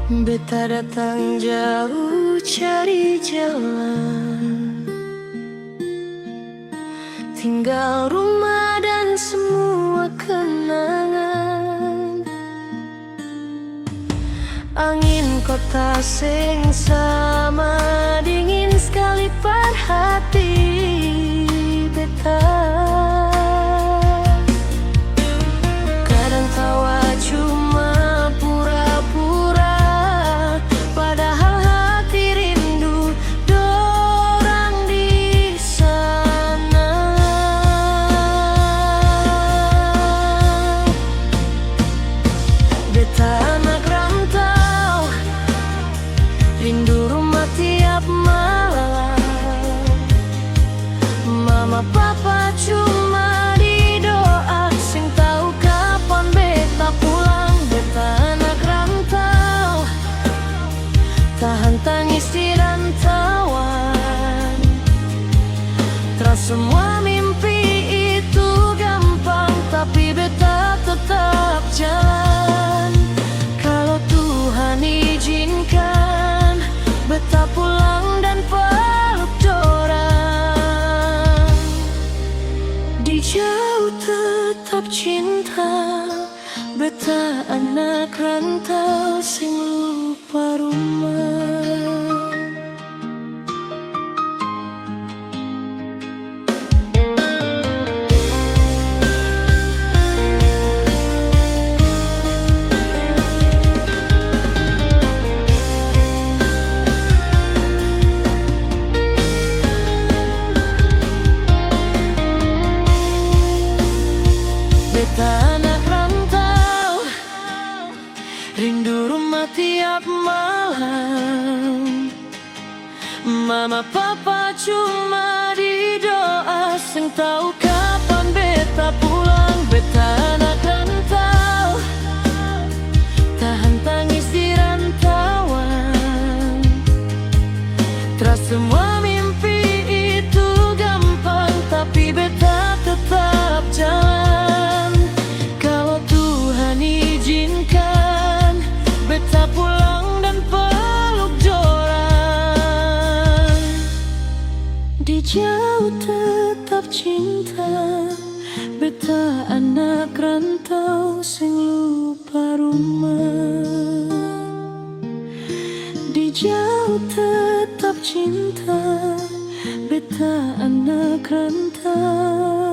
Beta datang jauh cari jalan, tinggal rumah dan semua kenangan. Angin kota sing sama dingin sekali par hati beta. Kadang tawa cuma pura-pura, padahal hati rindu dorang di sana. Beta anak rantau, rindu rumah tiap malam. Mama papa cuma di doa, sing tahu kapan beta pulang. Beta anak rantau, tahan tangis di rantauan. Terus semua mimpi itu gampang, tapi beta tetap jalan. Kalau Tuhan izinkan, beta pulang dan peluk dorang. Di jauh tetap cinta, beta anak rantau sing lupa rumah. Beta anak rantau, rindu rumah tiap malam. Mama papa cuma di doa, sing tahu kapan beta pulang. Beta anak rantau, tahan tangis di rantauan. Terus semua mimpi itu gampang, tapi beta tetap jalan. Kalau Tuhan izinkan, beta pulang dan peluk dorang. Di jauh tetap cinta, beta anak rantau sing lupa rumah. Di jauh tetap cinta, beta anak rantau.